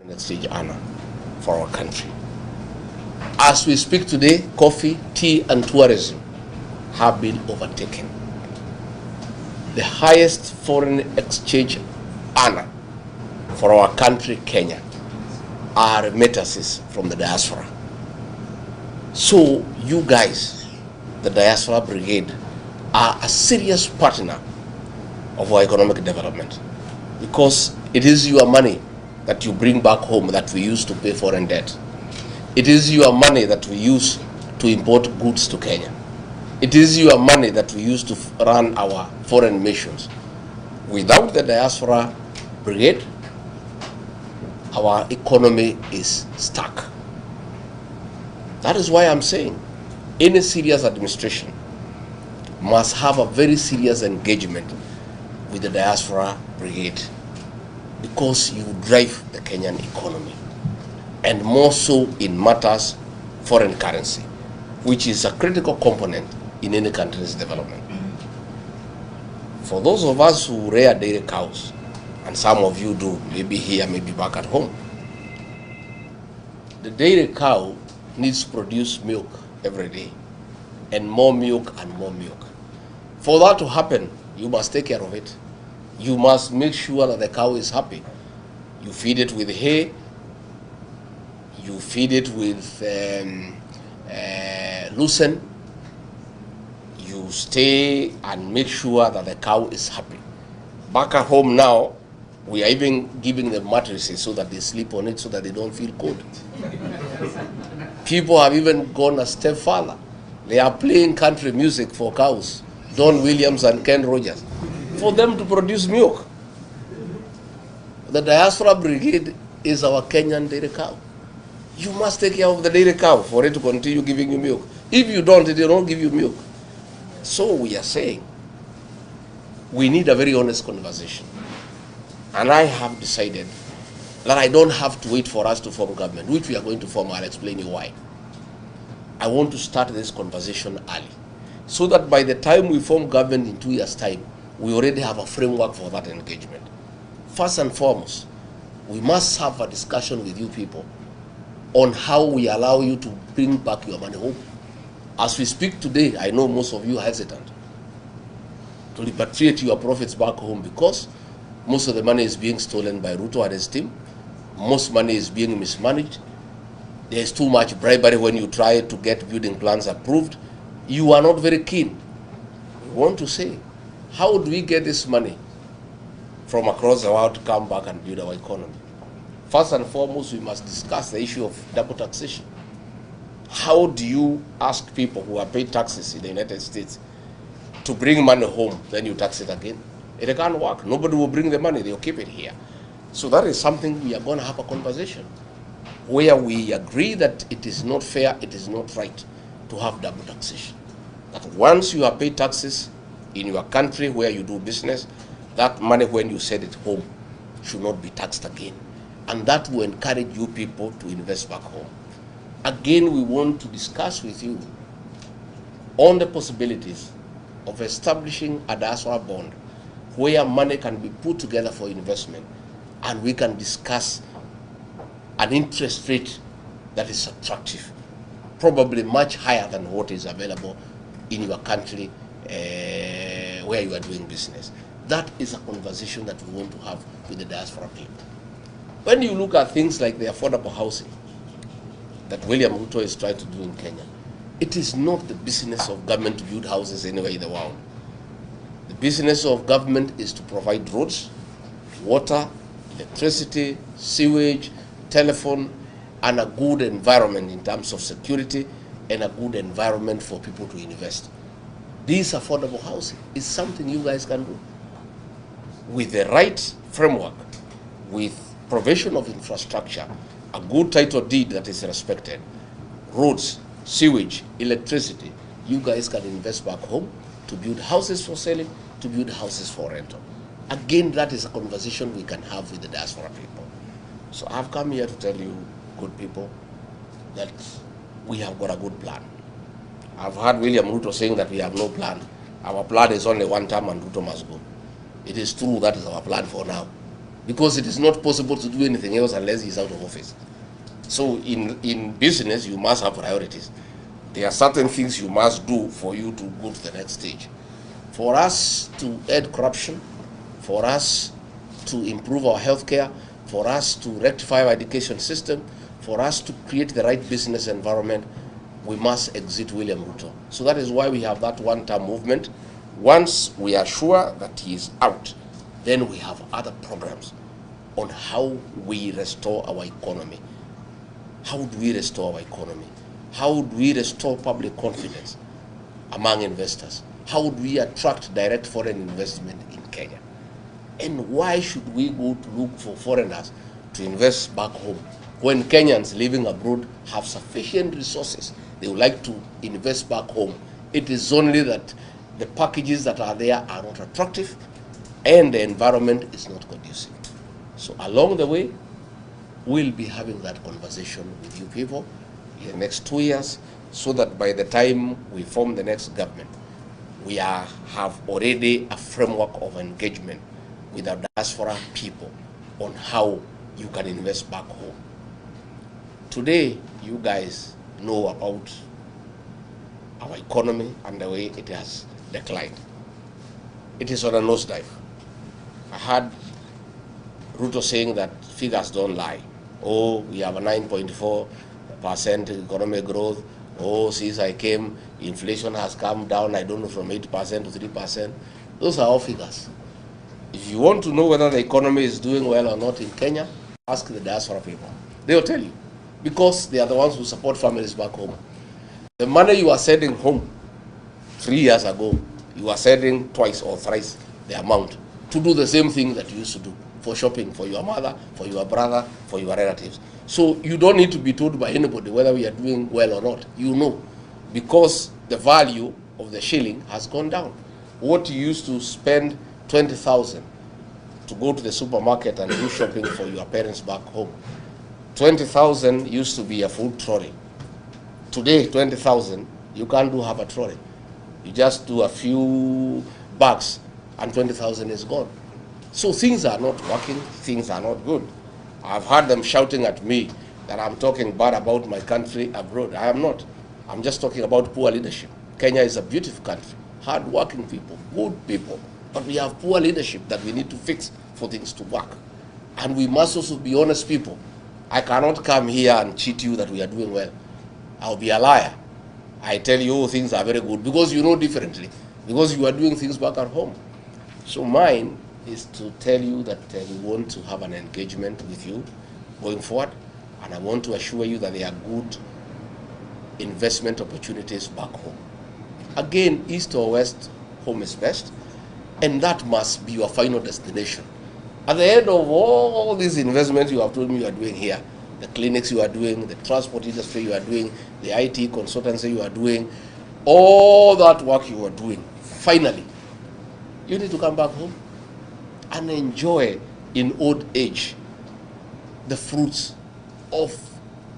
exchange honor for our country. As we speak today, coffee, tea, and tourism have been overtaken. The highest foreign exchange honor for our country, Kenya, are remittances from the diaspora. So you guys, the Diaspora Brigade, are a serious partner of our economic development, because it is your money that you bring back home that we use to pay foreign debt. It is your money that we use to import goods to Kenya. It is your money that we use to run our foreign missions. Without the Diaspora Brigade, our economy is stuck. That is why I'm saying any serious administration must have a very serious engagement with the Diaspora Brigade, because you drive the Kenyan economy, and more so in matters foreign currency, which is a critical component in any country's development. For those of us who rear dairy cows, and some of you do, maybe here, maybe back at home, the dairy cow needs to produce milk every day, and more milk and more milk. For that to happen, you must take care of it. You must make sure that the cow is happy. You feed it with hay, you feed it with lucerne, you stay and make sure that the cow is happy. Back at home now, we are even giving them mattresses so that they sleep on it so that they don't feel cold. People have even gone a step further. They are playing country music for cows, Don Williams and Ken Rogers, for them to produce milk. The Diaspora Brigade is our Kenyan dairy cow. You must take care of the dairy cow for it to continue giving you milk. If you don't, they don't give you milk. So we are saying we need a very honest conversation. And I have decided that I don't have to wait for us to form government, which we are going to form. I'll explain you why. I want to start this conversation early, so that by the time we form government in 2 years' time, we already have a framework for that engagement. First and foremost, we must have a discussion with you people on how we allow you to bring back your money home. As we speak today, I know most of you are hesitant to repatriate your profits back home, because most of the money is being stolen by Ruto and his team. Most money is being mismanaged. There is too much bribery when you try to get building plans approved. You are not very keen. We want to say, how do we get this money from across the world to come back and build our economy? First and foremost, we must discuss the issue of double taxation. How do you ask people who are paid taxes in the United States to bring money home, then you tax it again? It can't work. Nobody will bring the money, they'll keep it here. So that is something we are going to have a conversation where we agree that it is not fair, it is not right to have double taxation. That once you have paid taxes in your country where you do business, that money, when you send it home, should not be taxed again. And that will encourage you people to invest back home. Again, we want to discuss with you on the possibilities of establishing a diaspora bond where money can be put together for investment, and we can discuss an interest rate that is attractive, probably much higher than what is available in your country where you are doing business. That is a conversation that we want to have with the diaspora people. When you look at things like the affordable housing that William Ruto is trying to do in Kenya, it is not the business of government to build houses anywhere in the world. The business of government is to provide roads, water, electricity, sewage, telephone, and a good environment in terms of security, and a good environment for people to invest. This affordable housing is something you guys can do with the right framework, with provision of infrastructure, a good title deed that is respected, roads, sewage, electricity. You guys can invest back home to build houses for selling, to build houses for rental. Again, that is a conversation we can have with the diaspora people. So I've come here to tell you, good people, that we have got a good plan. I've heard William Ruto saying that we have no plan. Our plan is only one term and Ruto must go. It is true, that is our plan for now. because it is not possible to do anything else unless he is out of office. So in business, you must have priorities. There are certain things you must do for you to go to the next stage. For us to end corruption, for us to improve our healthcare, for us to rectify our education system, for us to create the right business environment, we must exit William Ruto. So that is why we have that one-term movement. Once we are sure that he is out, then we have other programs on how we restore our economy. How do we restore our economy? How do we restore public confidence among investors? How do we attract direct foreign investment in Kenya? And why should we go to look for foreigners to invest back home when Kenyans living abroad have sufficient resources? They would like to invest back home. It is only that the packages that are there are not attractive and the environment is not conducive. So along the way, we'll be having that conversation with you people in the next 2 years, so that by the time we form the next government, we have already a framework of engagement with our diaspora people on how you can invest back home. Today, you guys know about our economy and the way it has declined. It is on a nosedive. I heard Ruto saying that figures don't lie. Oh, we have a 9.4% economic growth. Oh, since I came, inflation has come down, I don't know, from 8% to 3%. Those are all figures. If you want to know whether the economy is doing well or not in Kenya, ask the diaspora people. They will tell you, because they are the ones who support families back home. The money you are sending home 3 years ago, you are sending twice or thrice the amount to do the same thing that you used to do, for shopping, for your mother, for your brother, for your relatives. So you don't need to be told by anybody whether we are doing well or not. You know, because the value of the shilling has gone down. What you used to spend 20,000 to go to the supermarket and do shopping for your parents back home, 20,000 used to be a full trolley. Today, 20,000, you can't do half a trolley. You just do a few bags and 20,000 is gone. So things are not working, things are not good. I've heard them shouting at me that I'm talking bad about my country abroad. I am not. I'm just talking about poor leadership. Kenya is a beautiful country, hard-working people, good people, but we have poor leadership that we need to fix for things to work. And we must also be honest people. I cannot come here and cheat you that we are doing well. I'll be a liar. I tell you, oh, things are very good, because you know differently, because you are doing things back at home. So mine is to tell you that we want to have an engagement with you going forward, and I want to assure you that there are good investment opportunities back home. Again, east or west, home is best, and that must be your final destination. At the end of all these investments you have told me you are doing here, the clinics you are doing, the transport industry you are doing, the IT consultancy you are doing, all that work you are doing, finally, you need to come back home and enjoy in old age the fruits of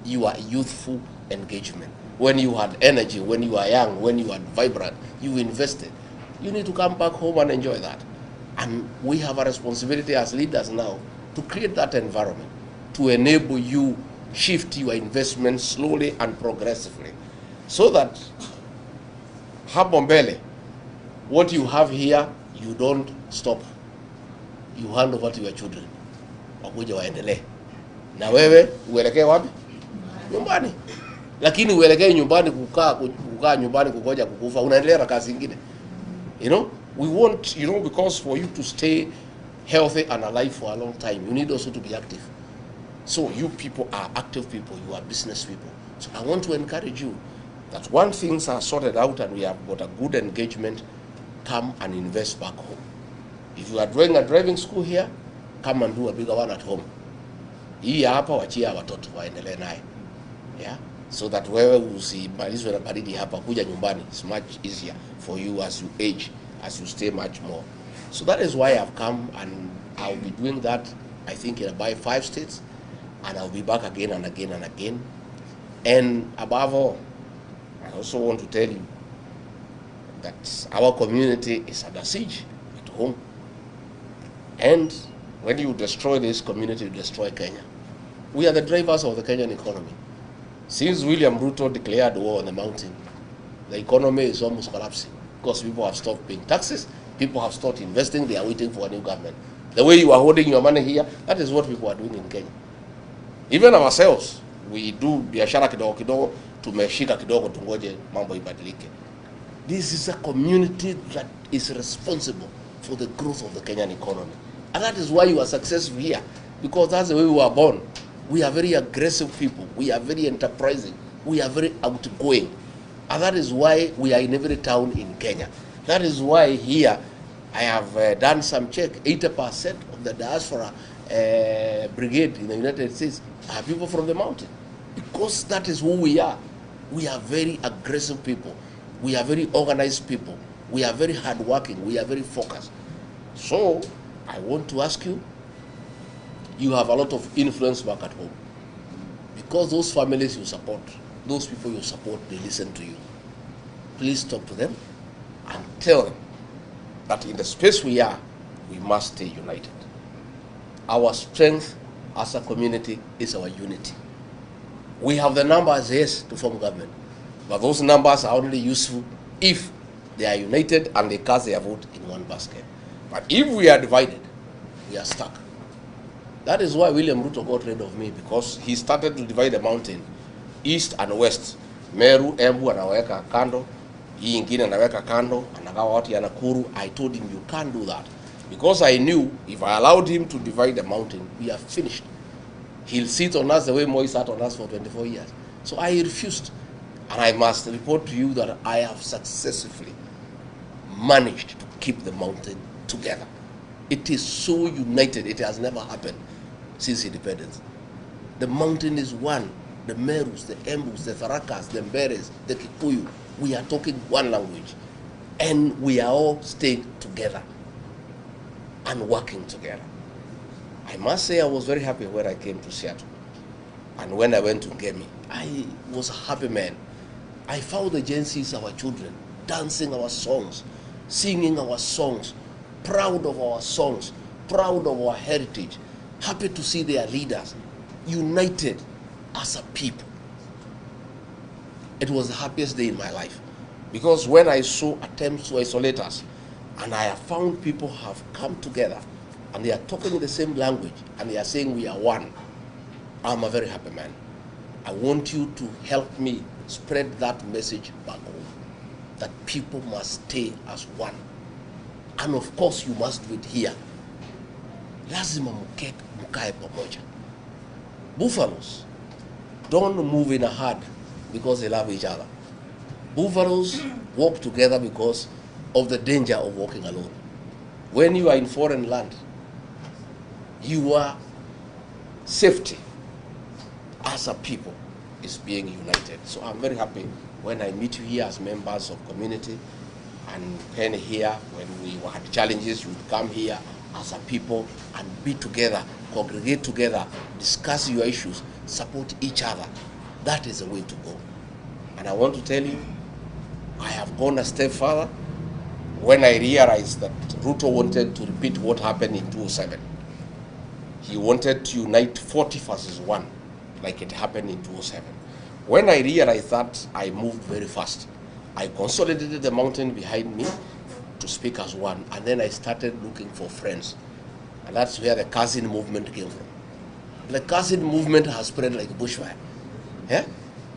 your youthful engagement. When you had energy, when you are young, when you are vibrant, you invested. You need to come back home and enjoy that. And we have a responsibility as leaders now to create that environment, to enable you shift your investment slowly and progressively, so that hapo mbele, what you have here, you don't stop. You hand over to your children, wakuja waendelee na wewe uelekee wapi? Nyumbani. Lakini uelekee nyumbani kukaa nyumbani kukoja kukufa, unaendelea na kazi nyingine. You know, we want, you know, because for you to stay healthy and alive for a long time, you need also to be active. So you people are active people, you are business people. So I want to encourage you that once things are sorted out and we have got a good engagement, come and invest back home. If you are doing a driving school here, come and do a bigger one at home. Hii hapa wachia watoto waendelee naye. Yeah? So that wewe usimalizwe na baridi hapa, kuja nyumbani. It's much easier for you as you age, as you stay much more. So that is why I've come, and I'll be doing that, I think, in about 5 states, and I'll be back again and again and again. And above all, I also want to tell you that our community is under siege at home. And When you destroy this community, you destroy Kenya. We are the drivers of the Kenyan economy. Since William Ruto declared war on the mountain, the economy is almost collapsing because people have stopped paying taxes, people have stopped investing, they are waiting for a new government. The way you are holding your money here, that is what people are doing in Kenya. Even ourselves, we do biashara kidogo kidogo, tumeshika kidogo tungoje mambo ibadilike. This is a community that is responsible for the growth of the Kenyan economy. And that is why you are successful here, because that's the way we were born. We are very aggressive people. We are very enterprising. We are very outgoing. And that is why we are in every town in Kenya. That is why here I have done some check. 80% of the diaspora brigade in the United States are people from the mountain. Because that is who we are. We are very aggressive people. We are very organized people. We are very hardworking. We are very focused. So I want to ask you, you have a lot of influence back at home. Because those families you support, those people you support, they listen to you. Please talk to them and tell them that in the space we are, we must stay united. Our strength as a community is our unity. We have the numbers, yes, to form government, but those numbers are only useful if they are united and they cast their vote in one basket. But if we are divided, we are stuck. That is why William Ruto got rid of me, because he started to divide the mountain, east and west. Meru, Embu anaweka kando, hii ingine anaweka kando, anagawa watu ya Nakuru. I told him, you can't do that. Because I knew if I allowed him to divide the mountain, we are finished. He'll sit on us the way Moi sat on us for 24 years. So I refused. And I must report to you that I have successfully managed to keep the mountain together. It is so united, it has never happened since independence. The mountain is one. The Merus, the Embus, the Farakas, the Mberes, the Kikuyu, we are talking one language. And we are all staying together and working together. I must say I was very happy when I came to Seattle. And when I went to Ngemi, I was a happy man. I found the Gen Zs, our children, dancing our songs, singing our songs, proud of our songs, proud of our heritage, happy to see their leaders united as a people. It was the happiest day in my life, because when I saw attempts to isolate us, and I have found people have come together and they are talking the same language and they are saying we are one, I'm a very happy man. I want you to help me spread that message back home, that people must stay as one. And of course you must do it here. Lazima mkae pamoja. Buffaloes don't move in a herd because they love each other. Buffaloes walk together because of the danger of walking alone. When you are in foreign land, your safety as a people is being united. So I'm very happy when I meet you here as members of community, and Penny here, when we had challenges, you would come here as a people and be together, congregate together, discuss your issues, support each other. That is the way to go. And I want to tell you, I have gone a step further when I realized that Ruto wanted to repeat what happened in 2007. He wanted to unite 40 versus 1, like it happened in 2007. When I realized that, I moved very fast. I consolidated the mountain behind me to speak as one, and then I started looking for friends. And that's where the cousin movement came from. The cousin movement has spread like bushfire. Yeah?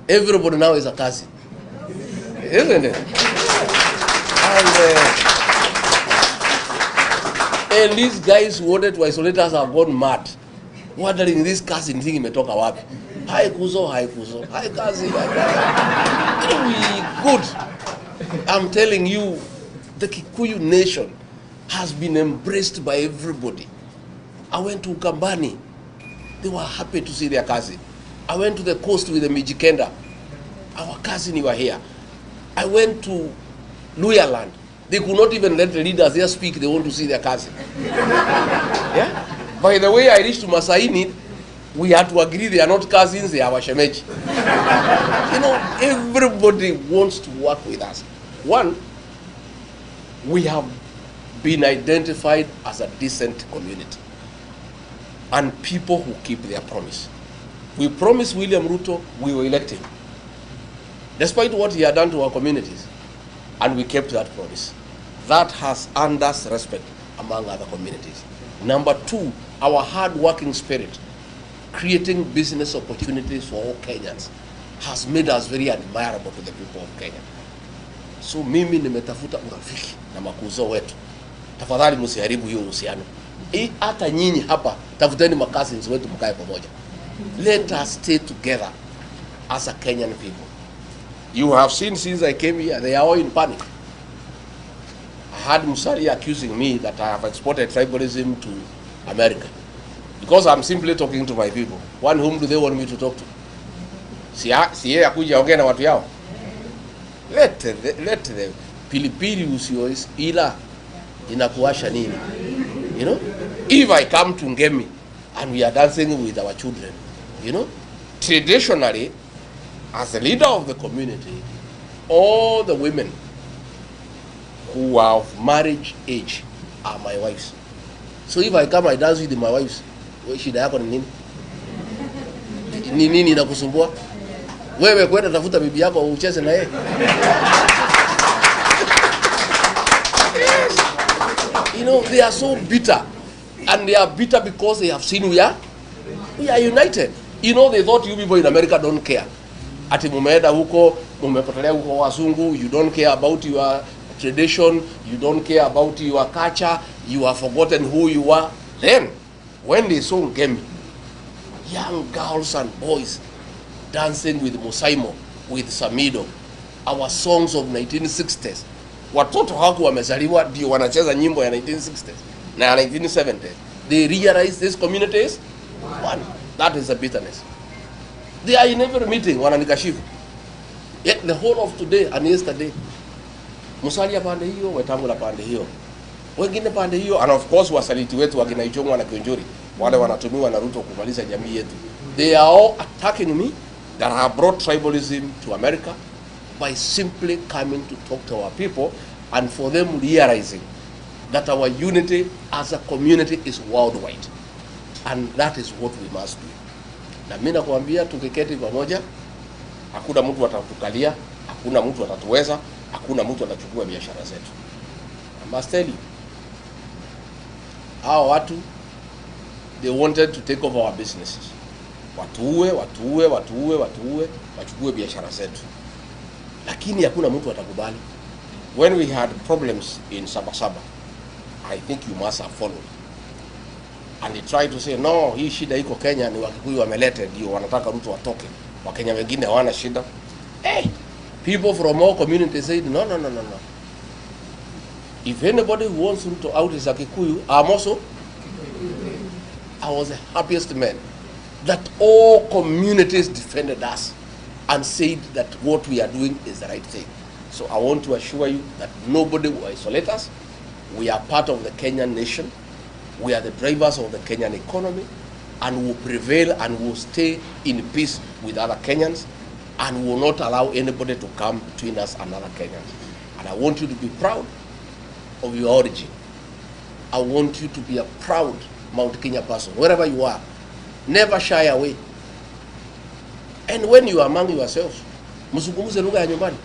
Everybody now is a cousin. Isn't it? And these guys who wanted to isolate us have gone mad, wondering this cousin thing imetoka wapi. Hi kuzo, hi kuzo, hi cousin, hi cousin. Good. I'm telling you, the Kikuyu nation has been embraced by everybody. I went to Ukambani. They were happy to see their cousin. I went to the coast with the Mijikenda. Our cousin, you are here. I went to Luyaland. They could not even let the leaders there speak. They want to see their cousin. Yeah? By the way, I reached to Masaini, we had to agree they are not cousins, they are Washemeji. You know, everybody wants to work with us. One, we have been identified as a decent community. and people who keep their promise. We promised William Ruto, we will elect him, despite what he had done to our communities, and we kept that promise. That has earned us respect among other communities. Number two, our hard-working spirit, creating business opportunities for all Kenyans, has made us very admirable to the people of Kenya. So mimi nimetafuta urafiki na makuzo wetu. Tafadhali msiharibu hiyo uhusiano. Hata nyinyi hapa tafuteni cousins wetu mkae pamoja. Let us stay together as a Kenyan people. You have seen since I came here, they are all in panic. I had Musalia accusing me that I have exported tribalism to America because I'm simply talking to my people. One, whom do they want me to talk to? Si yeye akuja ongea na watu yao. Let the pilipili usiois ila inakuasha nini? You know, if I come to Ngemi and we are dancing with our children, you know, traditionally, as a leader of the community, all the women who are of marriage age are my wives. So if I come, I dance with my wives. Shida yako ni nini? Ni nini inakusumbua? Wewe kwenda tafuta bibi yako ucheze na yeye. You know, they are so bitter, and they are bitter because they have seen we are united. You know, they thought you people in America don't care. Ati mumeenda huko, mumepotelea huko wazungu, you don't care about your tradition, you don't care about your culture, you have forgotten who you are. Then, when they saw Ngemi, young girls and boys dancing with Musaimo, with Samido, our songs of 1960s. Watoto haku wamezaliwa ndio wanacheza nyimbo ya 1960s na ya 1970s. They realize this community is one. That is the bitterness. They are in every meeting wananikashifu. Yet the whole of today and yesterday, Musalia pande hiyo, Wetangula pande hiyo, wengine pande hiyo, and of course wasaliti wetu wakina Ichung'wa na Kionjuri, wale wanatumiwa na Ruto kumaliza jamii yetu. They are all attacking me that have brought tribalism to America by simply coming to talk to our people and for them realizing that our unity as a community is worldwide. And that is what we must do. Na mimi nakwambia tukiketi pamoja, hakuna mtu atatukalia, hakuna mtu atatuweza, hakuna mtu atachukua biashara zetu. I must tell you, hao watu, they wanted to take over our businesses. Watuue, wachukue biashara zetu. Lakini hakuna mtu atakubali. When we had problems in Sabasaba, I think you must have followed. And they tried to say, no, hii shida iko Kenya, ni Wakikuyu wamelete, ndio wanataka Ruto atoke. Wakenya wengine hawana shida. Hey, people from all communities said, no. If anybody who wants Ruto out is a Kikuyu, I'm also. I was the happiest man that all communities defended us and said that what we are doing is the right thing. So I want to assure you that nobody will isolate us. We are part of the Kenyan nation. We are the drivers of the Kenyan economy, and will prevail and will stay in peace with other Kenyans, and will not allow anybody to come between us and other Kenyans. And I want you to be proud of your origin. I want you to be a proud Mount Kenya person, wherever you are. Never shy away. And when you are among yourselves, mzungumze lugha ya nyumbani.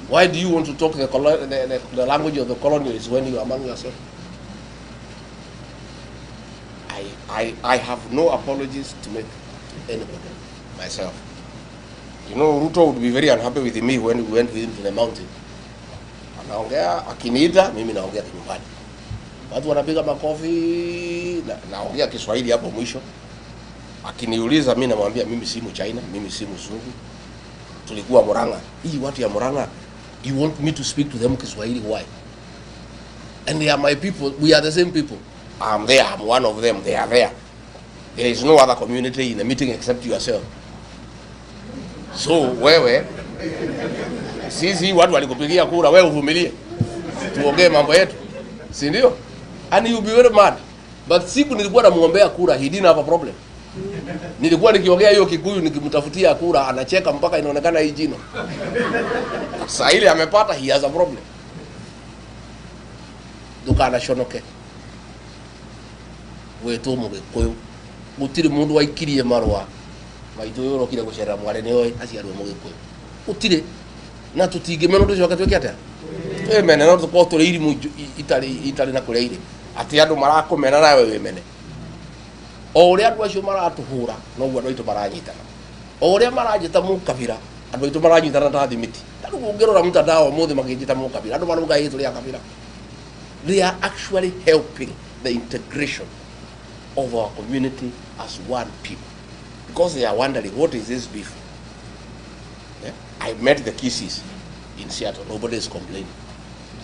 Why do you want to talk the language of the colonials when you are among yourselves? I have no apologies to make to anybody, myself. You know, Ruto would be very unhappy with me when we went with him to the mountain. Anaongea, akiniita, mimi naongea nyumbani. Watu wanapiga makofi, naongea Kiswahili hapo mwisho. Akiniuliza mimi namwambia mimi si Mchina, mimi si Mzungu. Tulikuwa Murang'a. Hii watu ya Murang'a, you want me to speak to them Kiswahili, why? And they are my people, we are the same people. I'm there, I'm one of them, they are there. There is no other community in the meeting except yourself. So wewe, sisi watu walikupigia kura, wewe uvumilie. Tuongee mambo yetu. Si ndio? And you'll be very mad. But siku nilikuwa namuombea kura, he didn't have a problem. Nilikuwa nikiongea hiyo Kikuyu nikimtafutia kura, anacheka mpaka inaonekana hii jino. Sasa ile amepata, he has a problem. Duka anashonoke. Wetu Mugikuyu, gutire mundu waikirie marwa maitu yoro kire gucera mware ne oi aciarwo mugikuyu gutire na tutingimena ndu coka tweke atia mene no tuko turi irimu itari na kuria iri ati andu marakumena nawe wimene o uria andu acio maratuhura no guo andu aitu maranyitana o uria maranyita mukabira andu aitu maranyitana ta thimiti tandu ngirora mutandao muthi makijita mukabira andu maruga yitu ria kabira. They are actually helping the integration of our community as one people, because they are wondering, what is this beef? Yeah? I met the Kisis in Seattle, nobody is complaining.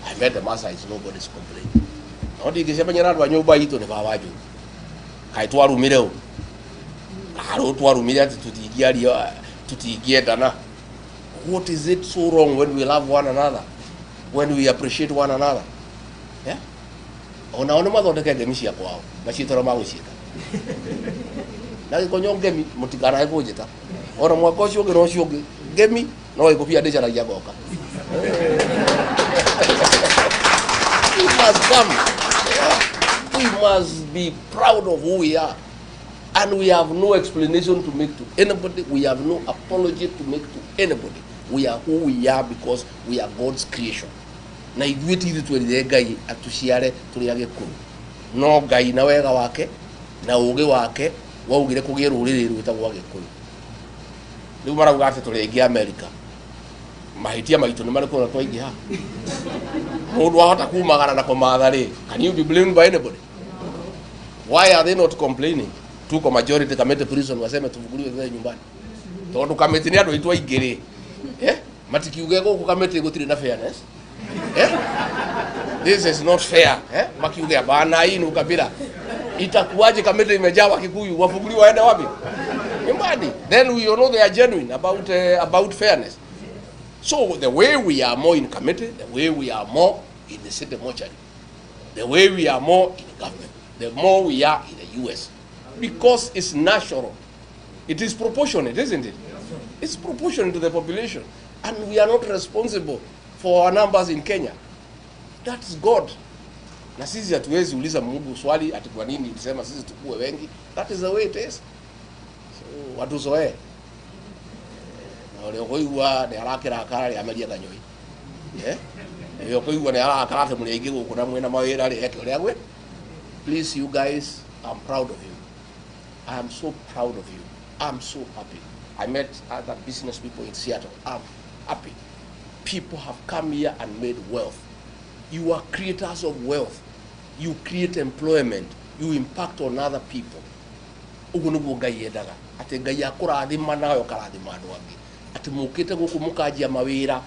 I met the Maasais, nobody is complaining. Odi kisema nyaradu wa nyumba hito ni bawaju. Kaitwa rumireo. Aro twa rumire tutigia dana. What is it so wrong when we love one another? When we appreciate one another? Yeah? Ona mathondeke ngemi cia kwao macitoro magucika na gikonyo ngemi mutigana ikujita ona mwaka ucio ngi no cio ngemi no ikubia ndicaragia goka. We must come. We must be proud of who we are, and we have no explanation to make to anybody. We have no apology to make to anybody. We are who we are because we are God's creation. Na igwiti ithu twirire Ngai atuciare turi agikuru no Ngai na wega wake na ugi wake waugire kugie ruriri rwitagwo agikuru. Riu marauga ati turi ingi America mahitia maitu ni mariko na twaingi ha mundu ahota kumagana na kumatha ri. Can you be blamed by anybody? Why are they not complaining? Tuko majority kamete prison waseme tuvuguliwe wewe nyumbani tondu kamete ni andu itwa ingiri matikiuge guku kamete gutire na fairness. This is not fair. Makiuge bana hii ni ukabila. Itakuwaje kamete imejawa Kikuyu wafuguliwa waende wapi? Nyumbani. Then we know they are genuine about fairness. So the way we are more in committee, the way we are more in the city mortuary, the way we are more in government, the more we are in the US, because it's natural. It is proportionate, isn't it? It's proportionate to the population, and we are not responsible for our numbers in Kenya. That is God. Na sisi hatuwezi uliza Mungu swali ati kwa nini ulisema sisi tukue wengi. That is the way it is. So watu soe. Na ole koiwa ne arakira akara ya media kanyoi. Yo koiwa ne arakara te mulege guku na mwena mawira ri eke ria gwe. Please you guys, I'm proud of you. I am so proud of you. I'm so happy. I met other business people in Seattle. I'm happy. People have come here and made wealth. You are creators of wealth. You create employment. You impact on other people. Ugunugu Ngai yendaga. Ati Ngai akurathima nayo karathima andu angi. Ati mukite guku mukajia mawira,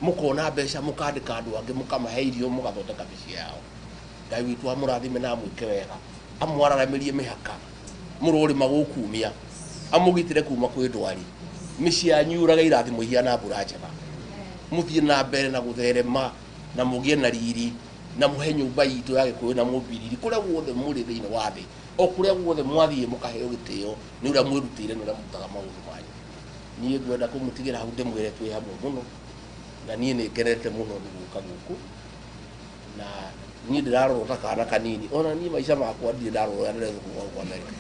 mukona mbeca mukandika andu angi mukamahe irio mugathondeka mĩciĩ yao. Ngai witu amurathime na mwike wega. Amwararamirie mihaka. Mururi magukumia. Amugitire kuma kwi ndwari. Mĩciĩ yanyu uraga irathimo hiana mbura njega. Muthie na mbere na gutherema na mugie na riri na muhe nyumba itu ya Gikuyu na mubiriri kuria guothe muri thiini wa thi o kuria guothe mwathie mukaheo gitio ni uria mwirutire ni uria mutaga maundu manyu. Nie ngwenda kumutigira hau ndimwire twi hamwe muno na nie ni ngerete muno guka guku na nie ndirarota kana kanini ona nie maica makwa ndire ndarora ndire kwa America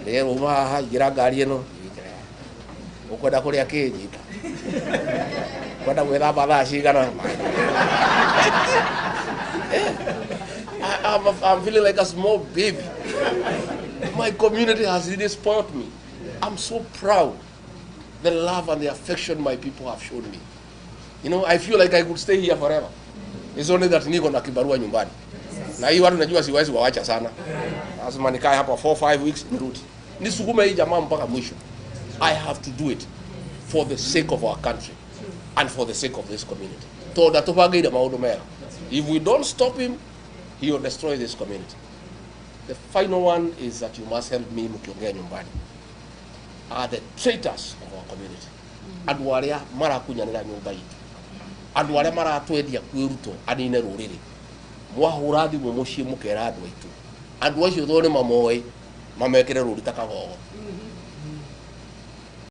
lero haha ngira ngari ino ukwenda kuria kinyita kwenda gwetha bathaa cigana. I'm feeling like a small baby. My community has really spoiled me. I'm so proud. The love and the affection my people have shown me. You know, I feel like I could stay here forever. It's only that niko na kibarua nyumbani. Na hii watu najua siwezi waacha sana. Lazima nikae hapa 4-5 weeks nirudi. Nisukume hii jamaa mpaka mwisho. I have to do it for the sake of our country and for the sake of this community. If we don't stop him, he will destroy this community. The final one is that you must help me mukiongea nyumbani. Are the traitors of our community. Andu aria marakunyanira nyumba itu. Andu aria maratwendia kwi Ruto anine ruriri. Mwahura thimu mucii mukera andu aitu. Andu acio thone mamoi mamekere ruri takagogo.